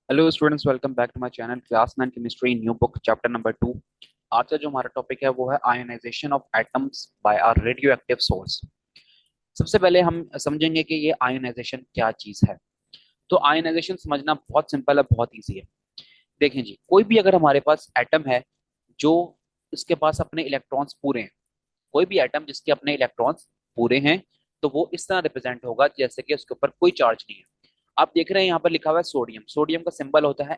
Hello students, welcome back to my channel class 9 chemistry new book chapter number 2। आज का जो हमारा topic है वो है ionisation of atoms by a radioactive source. सबसे पहले हम समझेंगे कि ये आयोनाइजेशन क्या चीज है। तो आयोनाइजेशन समझना बहुत सिंपल है, बहुत इजी है। देखें जी, कोई भी अगर हमारे पास एटम है जो इसके पास अपने इलेक्ट्रॉन्स पूरे हैं, कोई भी एटम जिसके अपने इलेक्ट्रॉन्स पूरे हैं, तो वो इस तरह रिप्रेजेंट होगा जैसे कि उसके ऊपर कोई चार्ज नहीं है। आप देख रहे हैं यहाँ पर लिखा हुआ है सोडियम। सोडियम का सिंबल होता है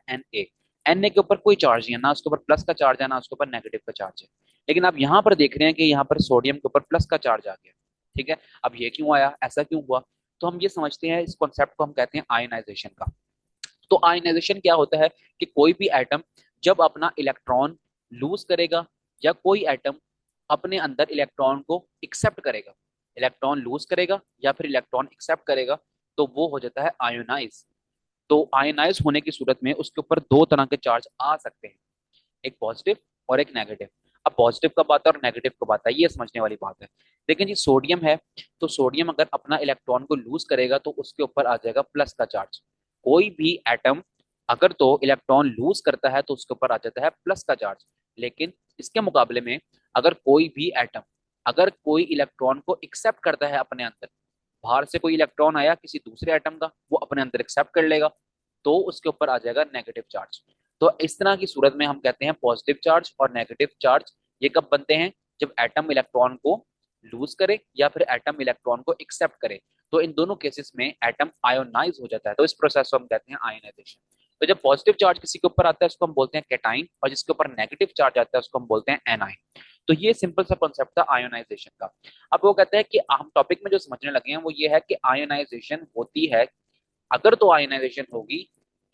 Na। Na के ऊपर कोई चार्ज नहीं है, ना उसके ऊपर प्लस का चार्ज है ना उसके ऊपर नेगेटिव का चार्ज है। लेकिन आप यहाँ पर देख रहे हैं कि यहाँ पर सोडियम के ऊपर प्लस का चार्ज आ गया। ठीक है, अब ये क्यों आया, ऐसा क्यों हुआ? तो हम ये समझते हैं, इस कॉन्सेप्ट को हम कहते हैं आयनाइजेशन का। तो आयनाइजेशन क्या होता है कि कोई भी एटम जब अपना इलेक्ट्रॉन लूज करेगा या कोई एटम अपने अंदर इलेक्ट्रॉन को एक्सेप्ट करेगा, इलेक्ट्रॉन लूज करेगा या फिर इलेक्ट्रॉन एक्सेप्ट करेगा, तो वो हो जाता है आयोनाइज। तो आयनाइज होने की सूरत में उसके ऊपर दो तरह के चार्ज आ सकते हैं, एक पॉजिटिव और एक नेगेटिव। अब पॉजिटिव कब आता है और नेगेटिव कब आता है, ये समझने वाली बात है। लेकिन जी सोडियम है, तो सोडियम अगर अपना इलेक्ट्रॉन को लूज करेगा तो उसके ऊपर आ जाएगा प्लस का चार्ज। कोई भी एटम अगर तो इलेक्ट्रॉन लूज करता है तो उसके ऊपर आ जाता है प्लस का चार्ज। लेकिन इसके मुकाबले में अगर कोई भी एटम अगर कोई इलेक्ट्रॉन को एक्सेप्ट करता है अपने अंदर, बाहर से कोई इलेक्ट्रॉन आया किसी दूसरे एटम का, वो अपने अंदर एक्सेप्ट कर लेगा, तो उसके ऊपर आ जाएगा नेगेटिव चार्ज। तो इस तरह की सूरत में हम कहते हैं पॉजिटिव चार्ज और नेगेटिव चार्ज। ये कब बनते हैं? जब एटम इलेक्ट्रॉन को लूज करे या फिर एटम इलेक्ट्रॉन को एक्सेप्ट करे। तो इन दोनों केसेस में एटम आयोनाइज हो जाता है, तो इस प्रोसेस को हम कहते हैं आयोनाइजेशन। तो जब पॉजिटिव चार्ज किसी के ऊपर आता है उसको हम बोलते हैं कैटाइन, और जिसके ऊपर नेगेटिव चार्ज आता है उसको हम बोलते हैं एनाइन। तो ये सिंपल सा कॉन्सेप्ट था आयोनाइजेशन का। अब वो कहते हैं कि हम टॉपिक में जो समझने लगे हैं वो ये है कि आयोनाइजेशन होती है, अगर तो आयनाइजेशन होगी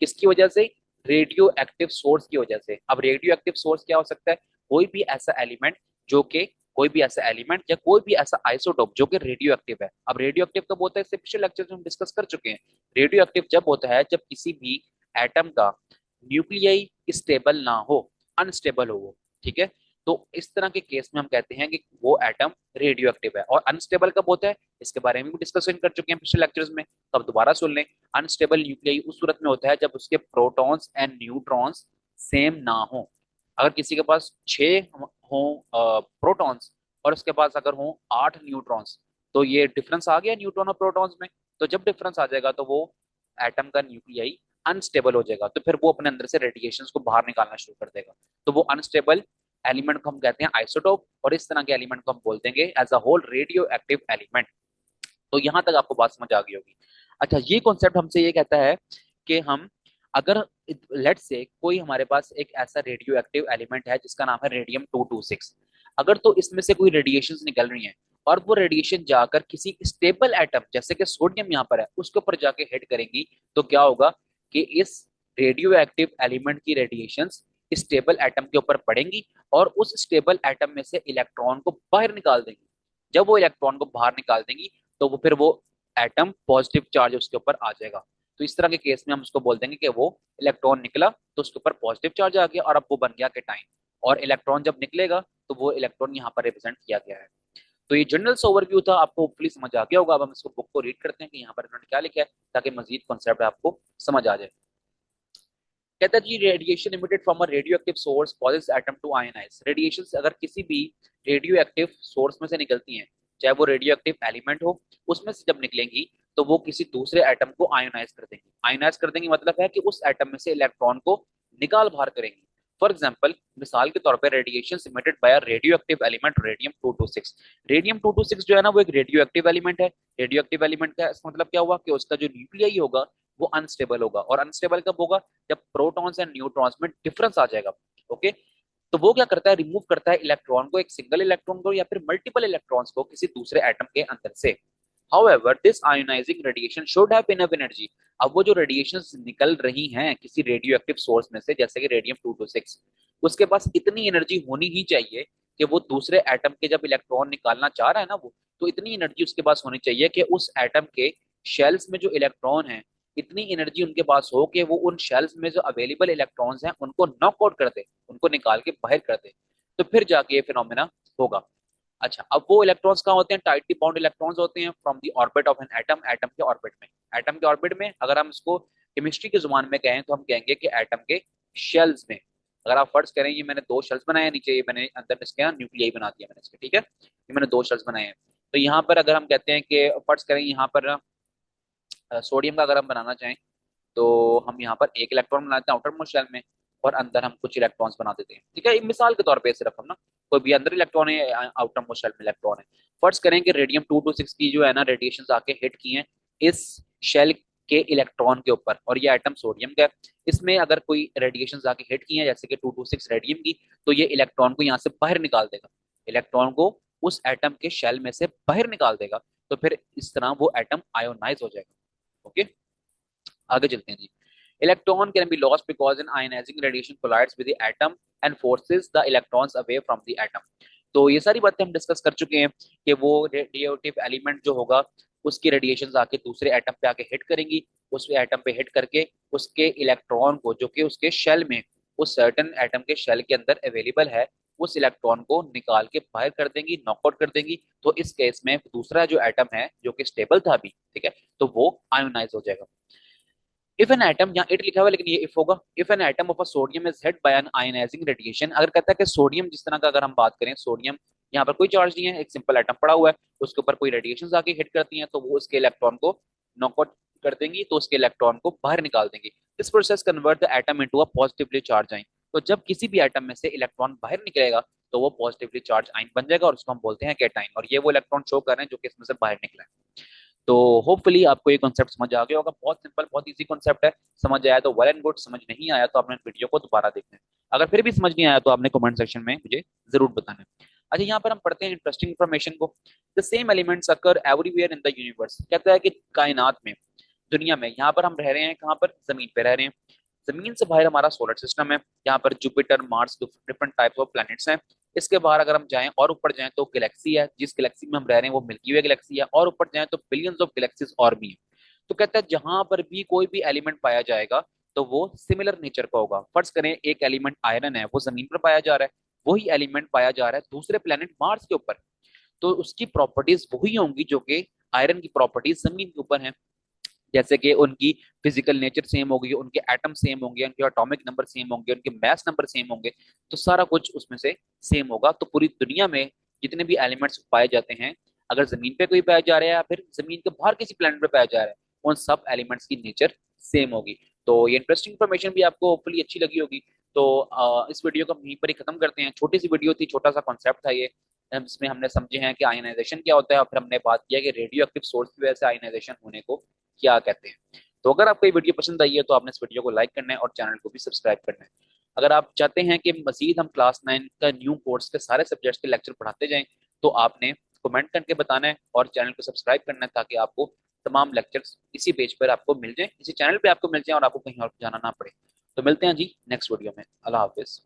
किसकी वजह से? रेडियो एक्टिव सोर्स की वजह से। अब रेडियो एक्टिव सोर्स क्या हो सकता है? कोई भी ऐसा एलिमेंट जो कि कोई भी ऐसा एलिमेंट या कोई भी ऐसा आइसोटोप जो कि रेडियो एक्टिव है। अब रेडियो एक्टिव कब होता है, इससे पिछले लेक्चर में हम डिस्कस कर चुके हैं। रेडियो एक्टिव जब होता है जब किसी भी एटम का न्यूक्लियाई स्टेबल ना हो, अनस्टेबल हो वो। ठीक है, तो इस तरह के केस में हम कहते हैं कि वो एटम रेडियो एक्टिव है। और अनस्टेबल कब होता है, इसके बारे में भी डिस्कशन कर चुके हैं पिछले लेक्चर्स में, तो अब दोबारा सुन लें। अनस्टेबल न्यूक्लियाई उस सूरत में होता है जब उसके प्रोटॉन्स एंड न्यूट्रॉन्स सेम ना हो। अगर किसी के पास 6 हो प्रोटॉन्स और उसके पास अगर हो 8 न्यूट्रॉन्स, तो ये डिफरेंस आ गया न्यूट्रॉन और प्रोटॉन्स में। तो जब डिफरेंस आ जाएगा तो वो एटम का न्यूक्लियाई अनस्टेबल हो जाएगा, तो फिर वो अपने अंदर से रेडिएशंस को बाहर निकालना शुरू कर देगा। तो वो अनस्टेबल एलिमेंट को हम कहते हैं आइसोटोप, और इस तरह के एलिमेंट को हम बोल देंगे as a whole radioactive element. तो यहां तक आपको बात समझ आ गई होगी। अच्छा, ये कॉन्सेप्ट हमसे ये कहता है कि हम अगर लेट से कोई हमारे पास एक ऐसा रेडियो एक्टिव एलिमेंट है जिसका नाम है रेडियम 226, अगर तो इसमें से कोई रेडिएशंस निकल रही हैं और वो रेडिएशन जाकर किसी स्टेबल एटम जैसे कि सोडियम यहाँ पर है उसके ऊपर जाके हिट करेंगी, तो क्या होगा कि इस रेडियो एक्टिव एलिमेंट की रेडिएशंस स्टेबल एटम के ऊपर पड़ेंगी और उस स्टेबल एटम में से इलेक्ट्रॉन को बाहर निकाल देंगी। जब वो इलेक्ट्रॉन को बाहर निकाल देंगी तो वो फिर वो एटम पॉजिटिव चार्ज उसके ऊपर आ जाएगा। तो इस तरह के केस में हम उसको बोल देंगे कि वो इलेक्ट्रॉन निकला तो उसके ऊपर पॉजिटिव चार्ज आ गया और अब वो बन गया कैटाइन। और इलेक्ट्रॉन जब निकलेगा तो वो इलेक्ट्रॉन यहाँ पर रिप्रेजेंट किया गया है। तो ये जनरल सा ओवरव्यू था, आपको होपफुली समझ आ गया होगा। अब हम इसको बुक को रीड करते हैं कि यहाँ पर इन्होंने क्या लिखा है, ताकि मजीद कॉन्सेप्ट आपको समझ आ जाए। कहता है जी, radiation emitted from a radioactive source causes atom to ionise. Radiation अगर किसी भी रेडियो एक्टिव सोर्स में से निकलती हैं, चाहे वो रेडियो एक्टिव एलिमेंट हो, उसमें से जब निकलेंगी तो वो किसी दूसरे एटम को आयोनाइज कर देंगी। आयोनाइज कर देंगी मतलब है कि उस एटम में से इलेक्ट्रॉन को निकाल बाहर करेंगी। फॉर एग्जाम्पल, मिसाल के तौर पर radiation emitted by radioactive element radium 226। Radium 226 जो है ना वो एक रेडियो एक्टिव एलिमेंट है। रेडियो एक्टिव एलिमेंट का इसका मतलब क्या हुआ कि उसका जो न्यूक्लियाई होगा वो अनस्टेबल होगा। और अनस्टेबल कब होगा? जब प्रोटॉन्स एंड न्यूट्रॉन्स में डिफरेंस आ जाएगा। ओके, तो वो क्या करता है, रिमूव करता है इलेक्ट्रॉन को, एक सिंगल इलेक्ट्रॉन को या फिर मल्टीपल इलेक्ट्रॉन्स को किसी दूसरे एटम के अंदर से। However, this ionizing radiation should have enough energy। अब वो जो रेडिएशंस निकल रही हैं किसी रेडियो एक्टिव सोर्स में से जैसे कि रेडियम 226, उसके पास इतनी एनर्जी होनी ही चाहिए कि वो दूसरे एटम के जब इलेक्ट्रॉन निकालना चाह रहा है ना वो, तो इतनी एनर्जी उसके पास होनी चाहिए कि उस एटम के शेल्स में जो इलेक्ट्रॉन है, इतनी एनर्जी उनके पास हो कि वो उन शेल्स में जो अवेलेबल इलेक्ट्रॉन्स हैं उनको नॉकआउट कर दे, उनको निकाल के बाहर कर दे। तो फिर जाके ये फिनोमेना होगा। अच्छा, अब वो इलेक्ट्रॉन्स कहाँ होते हैं? टाइटली बाउंड इलेक्ट्रॉन्स होते हैं from the orbit of an atom, atom के ऑर्बिट में। एटम के ऑर्बिट में अगर हम इसको केमिस्ट्री की जुबान में कहें तो हम कहेंगे कि एटम के शेल्स में, अगर आप फर्ज करें ये मैंने दो शेल्स बनाए हैं, नीचे ये मैंने अंदर इसके न्यूक्लियाई बना दिया मैंने इसके, ठीक है, ये मैंने दो शेल्स बनाए हैं। तो यहाँ पर अगर हम कहते हैं कि फर्ज करें यहाँ पर सोडियम का अगर हम बनाना चाहें तो हम यहाँ पर एक इलेक्ट्रॉन बनाते हैं आउटर मोस्ट शेल में, और अंदर हम कुछ इलेक्ट्रॉन्स बना देते हैं, ठीक है, एक मिसाल के तौर पे सिर्फ हम ना, कोई भी अंदर इलेक्ट्रॉन है, आउटर मोस्ट शेल में इलेक्ट्रॉन है। फर्ज करें कि रेडियम 226 की जो है ना रेडिएशन आके हिट की हैं इस शेल के इलेक्ट्रॉन के ऊपर, और ये एटम सोडियम का है। इसमें अगर कोई रेडिएशन आके हिट की है जैसे कि 226 रेडियम की, तो ये इलेक्ट्रॉन को यहाँ से बाहर निकाल देगा, इलेक्ट्रॉन को उस एटम के शेल में से बाहर निकाल देगा। तो फिर इस तरह वो एटम आयोनाइज हो जाएगा। ओके, आगे चलते हैं जी। Electron can be lost because an ionising radiation collides with the atom and forces the electrons away from the atom. तो ये सारी बातें हम डिस्कस कर चुके हैं कि वो रेडियोटिव एलिमेंट जो होगा उसकी रेडिएशन आके दूसरे एटम पे आके हिट करेंगी, उस एटम पे हिट करके उसके इलेक्ट्रॉन को जो कि उसके शेल में उस सर्टेन एटम के शेल के अंदर अवेलेबल है उस इलेक्ट्रॉन को निकाल के बाहर कर देंगी, नॉकआउट कर देंगी। तो इस केस में दूसरा जो एटम है जो कि स्टेबल था अभी, ठीक है, तो वो आयोनाइज हो जाएगा। इफ एन एटम, यहाँ इट लिखा हुआ है लेकिन ये इफ होगा, if an atom of a sodium is hit by an ionising radiation, अगर कहता है कि सोडियम जिस तरह का अगर हम बात करें, सोडियम यहाँ पर कोई चार्ज नहीं है, एक सिंपल एटम पड़ा हुआ है, उसके ऊपर कोई रेडिएशन आके हिट करती हैं तो वो उसके इलेक्ट्रॉन को नॉकआउट कर देंगी, तो उसके इलेक्ट्रॉन को बाहर निकाल देंगी। This process convert the atom into a positively charge आइन। तो जब किसी भी एटम में से इलेक्ट्रॉन बाहर निकलेगा तो वो पॉजिटिवली चार्ज आइन बन जाएगा और उसको हम बोलते हैं कैटाइन, और ये वो इलेक्ट्रॉन शो कर रहे हैं जो कि इसमें से बाहर निकला है। तो होपफुली आपको ये कॉन्सेप्ट समझ आ गया होगा, बहुत सिंपल बहुत इजी कॉन्सेप्ट है। समझ आया तो वेल एंड गुड, समझ नहीं आया तो आपने वीडियो को दोबारा देखना है। अगर फिर भी समझ नहीं आया तो आपने कमेंट सेक्शन में मुझे जरूर बताना है। अच्छा, यहाँ पर हम पढ़ते हैं इंटरेस्टिंग इन्फॉर्मेशन को। The same elements occur everywhere in the universe, कहता है कि कायनात में, दुनिया में, यहाँ पर हम रह रहे हैं कहाँ पर, जमीन पे रह रहे हैं, जमीन से बाहर हमारा सोलर सिस्टम है, यहाँ पर Jupiter Mars different types of planets हैं। इसके बाहर अगर हम जाएं और ऊपर जाएं तो गैलेक्सी है, जिस गैलेक्सी में हम रह रहे हैं वो मिल्की वे गैलेक्सी है, और ऊपर जाएं तो बिलियंस ऑफ गैलेक्सीज और भी हैं। तो कहता है जहां पर भी कोई भी एलिमेंट पाया जाएगा तो वो सिमिलर नेचर का होगा। फर्ज करें एक एलिमेंट आयरन है, वो जमीन पर पाया जा रहा है, वही एलिमेंट पाया जा रहा है दूसरे प्लेनेट मार्स के ऊपर, तो उसकी प्रॉपर्टीज वही होंगी जो कि आयरन की प्रॉपर्टीज जमीन के ऊपर है। जैसे कि उनकी फिजिकल नेचर सेम होगी, उनके एटम सेम होंगे, उनके एटॉमिक नंबर सेम होंगे, उनके मैस नंबर सेम होंगे, तो सारा कुछ उसमें से सेम होगा। तो पूरी दुनिया में जितने भी एलिमेंट्स पाए जाते हैं, अगर जमीन पे कोई पाया जा रहा है या फिर जमीन के बाहर किसी प्लेनेट पे पाया जा रहा है, उन सब एलिमेंट्स की नेचर सेम होगी। तो ये इंटरेस्टिंग इन्फॉर्मेशन भी आपको होपफुली अच्छी लगी होगी। तो इस वीडियो को हम यहीं पर ही खत्म करते हैं। छोटी सी वीडियो थी, छोटा सा कॉन्सेप्ट था ये, इसमें हमने समझे हैं कि आयनाइजेशन क्या होता है, और फिर हमने बात किया कि रेडियो एक्टिव सोर्स की वजह से आयनाइजेशन होने को क्या कहते हैं। तो अगर आपको ये वीडियो पसंद आई है तो आपने इस वीडियो को लाइक करना है और चैनल को भी सब्सक्राइब करना है। अगर आप चाहते हैं कि मजीद हम क्लास 9 का न्यू कोर्स के सारे सब्जेक्ट्स के लेक्चर पढ़ाते जाएं तो आपने कमेंट करके बताना है और चैनल को सब्सक्राइब करना है, ताकि आपको तमाम लेक्चर्स इसी पेज पर आपको मिल जाए, इसी चैनल पे आपको मिल जाए और आपको कहीं और जाना ना पड़े। तो मिलते हैं जी नेक्स्ट वीडियो में। अल्लाह हाफिज।